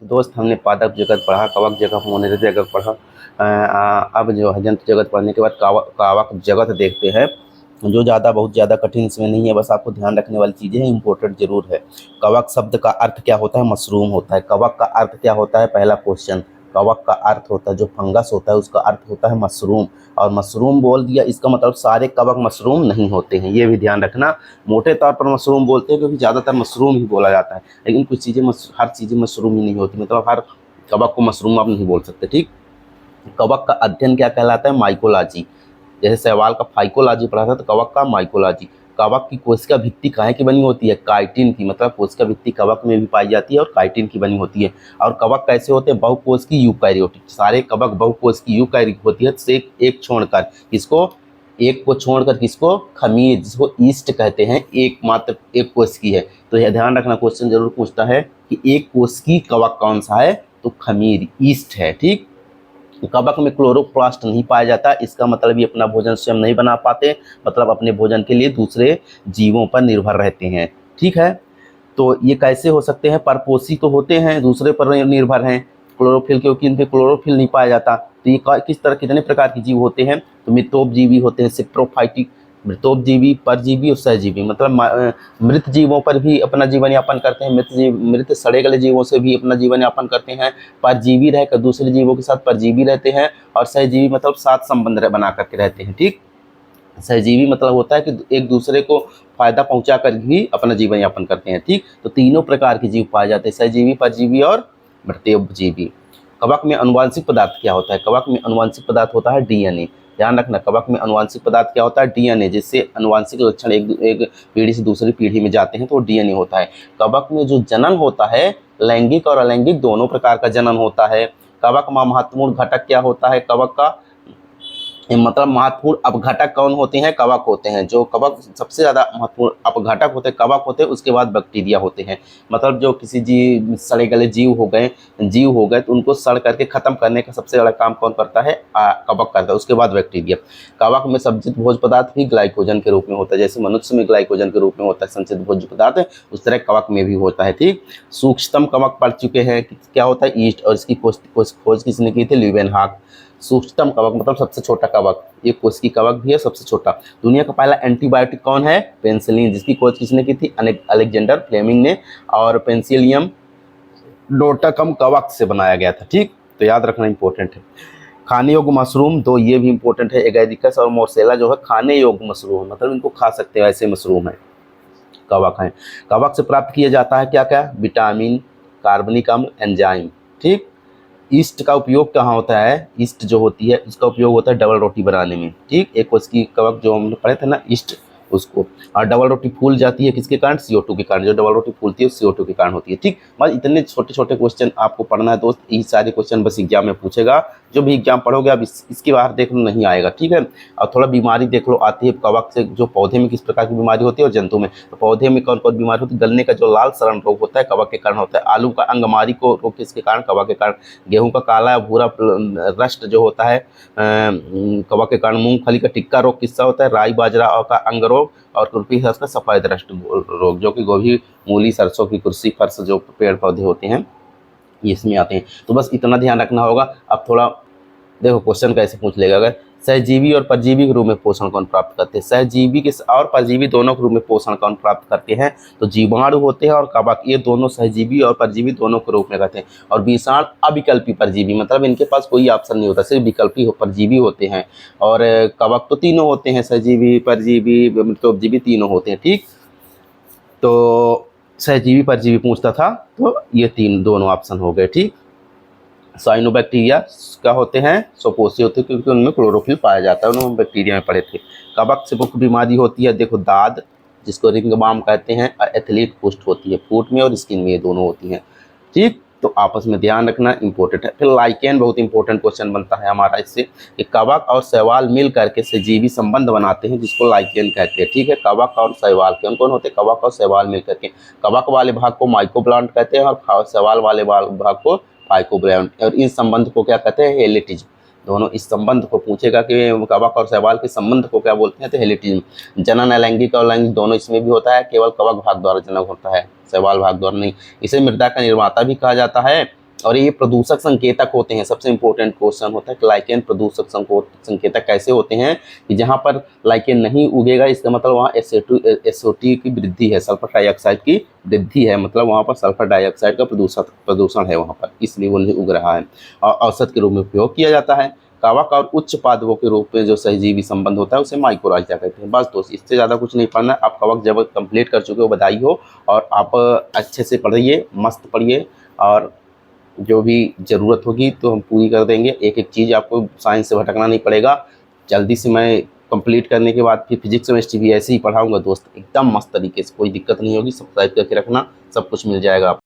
दोस्त हमने पादप जगत पढ़ा, कवक जगत, मोनिटर जगत पढ़ा। अब जो है जंतु जगत पढ़ने के बाद कवक जगत देखते हैं, जो बहुत ज़्यादा कठिन इसमें नहीं है, बस आपको ध्यान रखने वाली चीज़ें हैं, इंपॉर्टेंट जरूर है। कवक शब्द का अर्थ क्या होता है? मशरूम होता है। कवक का अर्थ क्या होता है? पहला क्वेश्चन, कवक का अर्थ होता है जो फंगस होता है उसका अर्थ होता है मशरूम, और मशरूम बोल दिया इसका मतलब सारे कवक मशरूम नहीं होते हैं, ये भी ध्यान रखना। मोटे तौर पर मशरूम बोलते हैं क्योंकि ज़्यादातर मशरूम ही बोला जाता है, लेकिन कुछ चीज़ें हर चीज़ें मशरूम ही नहीं होती, मतलब हर कवक को मशरूम आप नहीं बोल सकते, ठीक। कवक का अध्ययन क्या कहलाता है? माइकोलॉजी। जैसे सवाल का फाइकोलॉजी पढ़ा था तो कवक का माइकोलॉजी। कवक की कोशिका भित्ति काहे की बनी होती है? काइटिन की, मतलब कोशिका भित्ति कवक में भी पाई जाती है और काइटिन की बनी होती है। और कवक कैसे होते हैं? बहुकोशिकीय यूकैरियोटिक। सारे कवक बहुकोशिकीय यूकैरियोटिक होती है, से एक छोड़कर किसको? एक को छोड़कर किसको? खमीर, जिसको ईस्ट कहते हैं, एकमात्र एक कोशिकीय है। तो यह ध्यान रखना, क्वेश्चन जरूर पूछता है कि एक कोशिकीय कवक कौन सा है? तो खमीर, ईस्ट है, ठीक। कवक में क्लोरोप्लास्ट नहीं पाया जाता, इसका मतलब ये अपना भोजन स्वयं नहीं बना पाते, मतलब अपने भोजन के लिए दूसरे जीवों पर निर्भर रहते हैं, ठीक है। तो ये कैसे हो सकते हैं? परपोषी तो होते हैं, दूसरे पर निर्भर हैं। क्लोरोफिल, क्योंकि इनके क्लोरोफिल नहीं पाया जाता, तो ये किस तरह कितने प्रकार के जीव होते हैं? तो मितोपजीवी होते हैं, सेप्रोफाइटिक, मृतोपजीवी, परजीवी और सहजीवी, मतलब मृत जीवों पर भी अपना जीवन यापन करते हैं, मृत सड़े गले जीवों से भी अपना जीवन यापन करते हैं। परजीवी रहकर दूसरे जीवों के साथ परजीवी रहते हैं, और सहजीवी मतलब साथ संबंध बना करके रहते हैं, ठीक। सहजीवी मतलब होता है कि एक दूसरे को फायदा पहुंचा कर भी अपना जीवन यापन करते हैं, ठीक। तो तीनों प्रकार के जीव पाए जाते हैं, सहजीवी, परजीवी और मृतोपजीवी। कवक में अनुवांशिक पदार्थ क्या होता है? कवक में अनुवांशिक पदार्थ होता है डीएनए। ध्यान रखना, कवक में अनुवांशिक पदार्थ क्या होता है? डीएनए, जिससे अनुवांशिक लक्षण एक पीढ़ी से दूसरी पीढ़ी में जाते हैं, तो डीएनए होता है। कवक में जो जनन होता है, लैंगिक और अलैंगिक दोनों प्रकार का जनन होता है। कवक में महत्वपूर्ण घटक क्या होता है? कवक का मतलब महत्वपूर्ण अपघटक कौन होते हैं? कवक होते हैं। जो कवक सबसे ज़्यादा महत्वपूर्ण अपघटक होते हैं कवक होते हैं, उसके बाद बैक्टीरिया होते हैं। मतलब जो किसी जीव सड़े गले जीव हो गए तो उनको सड़ करके खत्म करने का सबसे बड़ा काम कौन करता है? कवक करता है, उसके बाद बैक्टीरिया। कवक में संचित भोज्य पदार्थ भी ग्लाइकोजन के रूप में होता है, जैसे मनुष्य में ग्लाइकोजन के रूप में होता है संचित भोज्य पदार्थ, उस तरह कवक में भी होता है, ठीक। सूक्ष्मतम कवक पढ़ चुके हैं, क्या होता है? ईस्ट, और इसकी खोज किसने की थी? ल्यूवेनहॉक। सूक्ष्मतम कवक मतलब सबसे छोटा कवक, ये कोशिकीय कवक भी है, सबसे छोटा। दुनिया का पहला एंटीबायोटिक कौन है? पेनिसिलिन, जिसकी खोज किसने की थी? अलेक्जेंडर फ्लेमिंग ने, और पेनिसिलियम डोटाकम कवक से बनाया गया था, ठीक। तो याद रखना इंपॉर्टेंट है। खाने योग्य मशरूम दो, ये भी इंपॉर्टेंट है, एगैरिकस और मोर्सेला जो है खाने योग्य मशरूम है, मतलब इनको खा सकते हो, ऐसे मशरूम है, कवक है। कवक से प्राप्त किया जाता है क्या क्या? विटामिन, कार्बनिक अम्ल, एंजाइम, ठीक। ईस्ट का उपयोग कहाँ होता है? ईस्ट जो होती है उसका उपयोग होता है डबल रोटी बनाने में, ठीक। एक उसकी कवक जो हमने पढ़े थे ना, ईस्ट, उसको। और डबल रोटी फूल जाती है किसके कारण? CO2 के कारण। जो डबल रोटी फूलती है CO2 के कारण होती है, ठीक। बस इतने छोटे छोटे क्वेश्चन आपको पढ़ना है दोस्त, यही सारे क्वेश्चन बस एग्जाम में पूछेगा। जो भी एग्जाम पढ़ोगे आप इसके बाहर देख लो, नहीं आएगा, ठीक है। और थोड़ा बीमारी देख लो आती है कवक से, जो पौधे में किस प्रकार की बीमारी होती है और जंतु में। तो पौधे में कौन कौन बीमारी होती है? गलने का जो लाल सड़न रोग होता है कवक के कारण होता है। आलू का अंगमारी को रोग किसके कारण? कवक के कारण। गेहूं का काला भूरा रस्ट जो होता है कवक के कारण। मूंगफली का टिक्का रोग किसका होता है? राई बाजरा का अंग रोग। और खुरपी का सफेद रस्ट रोग, जो कि गोभी, मूली, सरसों की कुर्सी, फर्श जो पेड़ पौधे होते हैं ये इसमें आते हैं। तो बस इतना ध्यान रखना होगा। अब थोड़ा देखो क्वेश्चन कैसे पूछ लेगा, अगर सहजीवी और परजीवी के रूप में पोषण कौन प्राप्त करते हैं? सहजीवी के और परजीवी दोनों के रूप में पोषण कौन प्राप्त करते हैं? तो जीवाणु होते हैं और कवक, ये दोनों सहजीवी और परजीवी दोनों के रूप में रहते हैं। और विषाणु अविकल्पी परजीवी, मतलब इनके पास कोई ऑप्शन नहीं होता, सिर्फ विकल्पी परजीवी होते हैं। और कवक तो तीनों होते हैं, सहजीवी, परजीवी, मृतोपजीवी, तीनों होते हैं, ठीक। तो सहजीवी परजीवी पूछता था, तो ये दोनों ऑप्शन हो गए, ठीक। साइनोबैक्टीरिया क्या होते हैं? स्वपोषी होते हैं, क्योंकि उनमें क्लोरोफिल पाया जाता है, उन्होंने बैक्टीरिया में पढ़े थे। कवक से मुख्य बीमारी होती है, देखो दाद, जिसको रिंगबाम कहते हैं, और एथलीट पुष्ट होती है, फूट में और स्किन में, ये दोनों होती हैं, ठीक। तो आपस में ध्यान रखना इंपॉर्टेंट है। फिर लाइकेन बहुत इंपॉर्टेंट क्वेश्चन बनता है हमारा इससे, कि कवक और शैवाल मिल करके सजीवी संबंध बनाते हैं, जिसको लाइकेन कहते हैं, ठीक है। कवक और शैवाल कौन कौन होते हैं? कवक और शैवाल मिल करके। कवक वाले भाग को माइकोप्लांट कहते हैं और शैवाल वाले भाग को फाइकोब्लास्ट। और इस संबंध को क्या कहते हैं? हेलिटिज्म। दोनों इस संबंध को पूछेगा कि कवक और शैवाल के संबंध को क्या बोलते हैं? तो हेलिटिज्म। जनन अलैंगिक और लैंगिक दोनों इसमें भी होता है, केवल कवक भाग द्वारा जनन होता है, शैवाल भाग द्वारा नहीं। इसे मृदा का निर्माता भी कहा जाता है, और ये प्रदूषक संकेतक होते हैं। सबसे इम्पोर्टेंट क्वेश्चन होता है कि लाइकेन प्रदूषक संकेतक कैसे होते हैं, कि जहाँ पर लाइकेन नहीं उगेगा इसका मतलब वहाँ SO2 की वृद्धि है, सल्फर डाइऑक्साइड की वृद्धि है, मतलब वहाँ पर सल्फर डाइऑक्साइड का प्रदूषण है वहाँ पर, इसलिए वो नहीं उग रहा है। और औसत के रूप में उपयोग किया जाता है। कवक और उच्च पादपों के रूप में जो सहजीवी संबंध होता है उसे माइकोराइजा कहते हैं। बस दोस्त, इससे ज़्यादा कुछ नहीं पढ़ना है। आप कवक जब कंप्लीट कर चुके हो, बधाई हो। और आप अच्छे से पढ़िए, मस्त पढ़िए, और जो भी ज़रूरत होगी तो हम पूरी कर देंगे। एक एक चीज़ आपको साइंस से भटकना नहीं पड़ेगा। जल्दी से मैं कंप्लीट करने के बाद फिर फिजिक्स केमिस्ट्री भी ऐसे ही पढ़ाऊँगा दोस्त, एकदम मस्त तरीके से, कोई दिक्कत नहीं होगी। सब्सक्राइब करके रखना, सब कुछ मिल जाएगा आपको।